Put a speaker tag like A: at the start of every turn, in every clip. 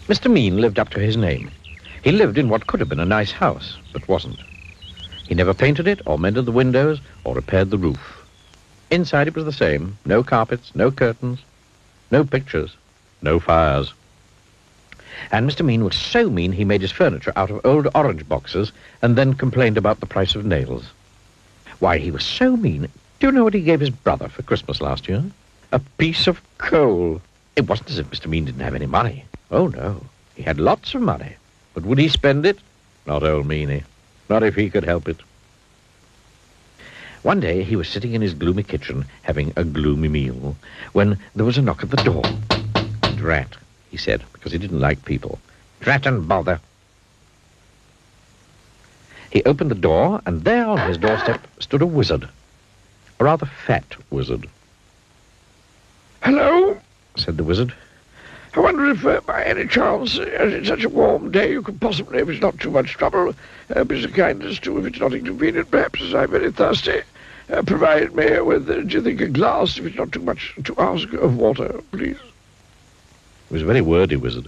A: Mr. Mean lived up to his name. He lived in what could have been a nice house, but wasn't. He never painted it, or mended the windows, or repaired the roof. Inside it was the same. No carpets, no curtains, no pictures, no fires. And Mr. Mean was so mean he made his furniture out of old orange boxes and then complained about the price of nails. Why, he was so mean. Do you know what he gave his brother for Christmas last year? A piece of coal. It wasn't as if Mr. Mean didn't have any money. Oh, no. He had lots of money. But would he spend it? Not old Meanie. Not if he could help it. One day he was sitting in his gloomy kitchen having a gloomy meal when there was a knock at the door. Drat, he said, because he didn't like people. Drat and bother. He opened the door, and there on his doorstep stood a wizard. A rather fat wizard.
B: "Hello," said
A: the wizard.
B: "I wonder if, by any chance, as it's such a warm day, you could possibly, if it's not too much trouble, be so kind as to, if it's not inconvenient, perhaps, as I'm very thirsty, provide me with, do you think, a glass, if it's not too much to ask, of water, please?"
A: He was a very wordy wizard.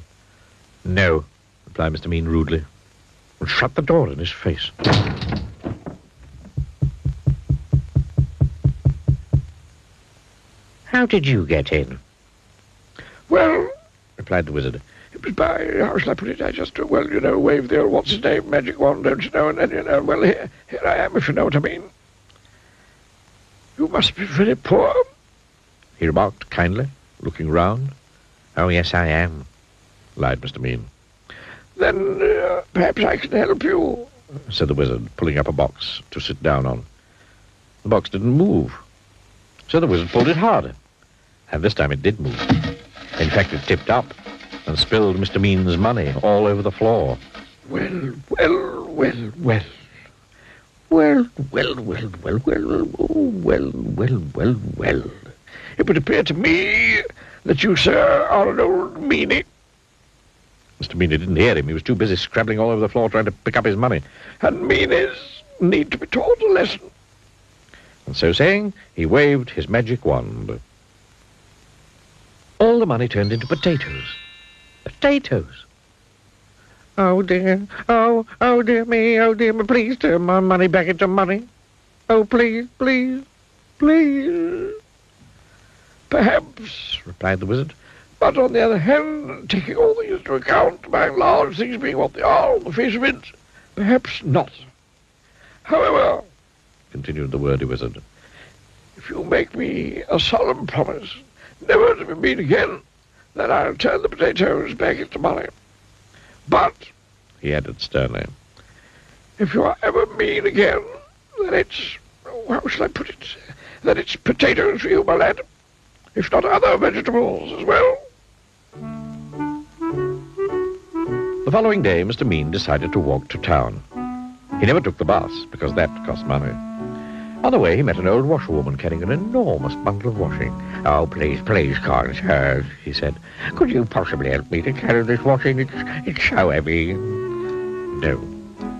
A: "No," replied Mr. Mean rudely, and shut the door in his face. "How did you get in?"
B: "Well,"
A: replied the wizard,
B: "it was by, how shall I put it, I just, well, you know, waved the old what's-his-name magic wand, don't you know, and then, you know, well, here I am, if you know what I mean." "You must be very poor,"
A: he remarked kindly, looking round. "Oh, yes, I am," lied Mr. Mean.
B: "Then perhaps I can help you,"
A: said the wizard, pulling up a box to sit down on. The box didn't move, so the wizard pulled it harder, and this time it did move. In fact, it tipped up and spilled Mr. Mean's money all over the floor.
B: Well, well, well, well. Well, well, well, well, well, oh, well, well, well, well. It would appear to me that you, sir, are an old meanie.
A: Mr. Meanie didn't hear him. He was too busy scrabbling all over the floor trying to pick up his money.
B: And meanies need to be taught a lesson.
A: And so saying, he waved his magic wand. All the money turned into potatoes. Potatoes. "Oh, dear. Oh, dear me, please turn my money back into money. Oh, please, please, please."
B: "Perhaps," replied the wizard, "but on the other hand, taking all things into account, by and large, things being what they are on the face of it, perhaps not. However," continued the wordy wizard, "if you make me a solemn promise never to be mean again, then I'll turn the potatoes back into money. But," he added sternly, "if you are ever mean again, then it's, how shall I put it, then it's potatoes for you, my lad, if not other vegetables as well."
A: The following day, Mr. Mean decided to walk to town. He never took the bus, because that cost money. On the way, he met an old washerwoman carrying an enormous bundle of washing. "Oh, please, please, kind sir," he said. "Could you possibly help me to carry this washing? It's so heavy." "No,"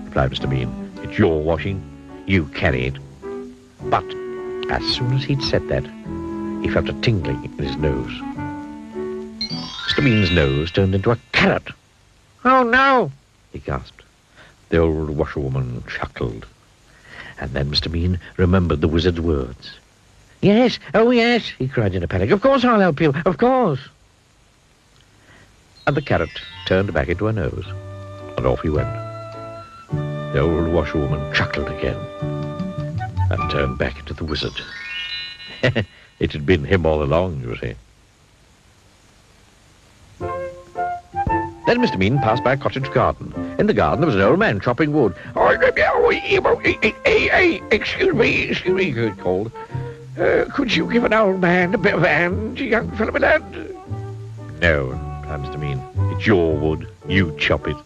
A: replied Mr. Mean. "It's your washing. You carry it." But as soon as he'd said that, he felt a tingling in his nose. Mr. Mean's nose turned into a carrot. "Oh, no," he gasped. The old washerwoman chuckled. And then Mr. Mean remembered the wizard's words. "Yes, oh yes," he cried in a panic. "Of course I'll help you, of course." And the carrot turned back into a nose, and off he went. The old washerwoman chuckled again, and turned back into the wizard. It had been him all along, you see. Then Mr. Mean passed by a cottage garden. In the garden there was an old man chopping wood. Excuse me, he called. "Could you give an old man a bit of a hand, young fellow, my lad?" "No," replied Mr. Mean. "It's your wood. You chop it."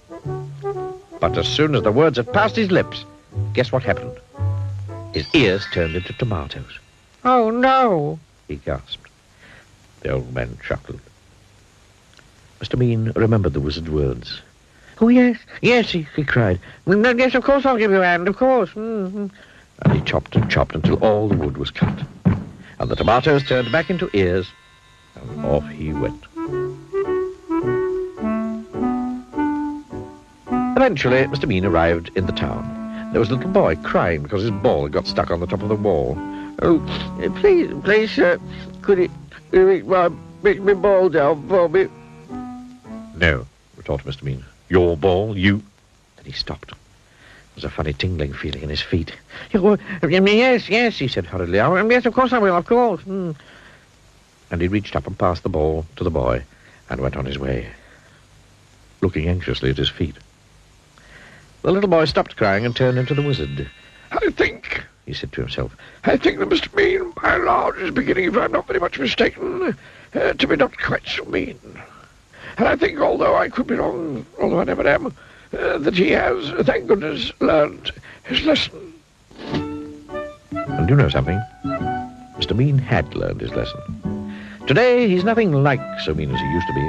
A: But as soon as the words had passed his lips, guess what happened? His ears turned into tomatoes. "Oh, no," he gasped. The old man chuckled. Mr. Mean remembered the wizard's words. "Oh, yes, yes," he cried. "Yes, of course I'll give you a hand, of course." And he chopped and chopped until all the wood was cut. And the tomatoes turned back into ears, and off he went. Eventually, Mr. Mean arrived in the town. There was a little boy crying because his ball had got stuck on the top of the wall.
C: Oh, please, sir, could you make my ball down for me?
A: No, retorted Mr. Mean. Your ball, you... Then he stopped. There was a funny tingling feeling in his feet.
C: Yes, he said hurriedly. Yes, of course I will, of course.
A: And he reached up and passed the ball to the boy and went on his way, looking anxiously at his feet. The little boy stopped crying and turned into the wizard.
B: I think,
A: he said to himself,
B: that Mr. Mean, by and large, is beginning, if I'm not very much mistaken, to be not quite so mean. And I think, although I could be wrong, although I never am, that he has, thank goodness, learned his lesson.
A: And you know something? Mr. Mean had learned his lesson. Today, he's nothing like so mean as he used to be.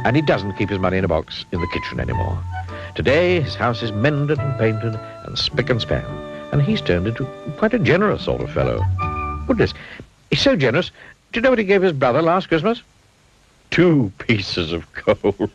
A: And he doesn't keep his money in a box in the kitchen anymore. Today, his house is mended and painted and spick and span. And he's turned into quite a generous sort of fellow. Goodness, he's so generous. Do you know what he gave his brother last Christmas? 2 pieces of coal.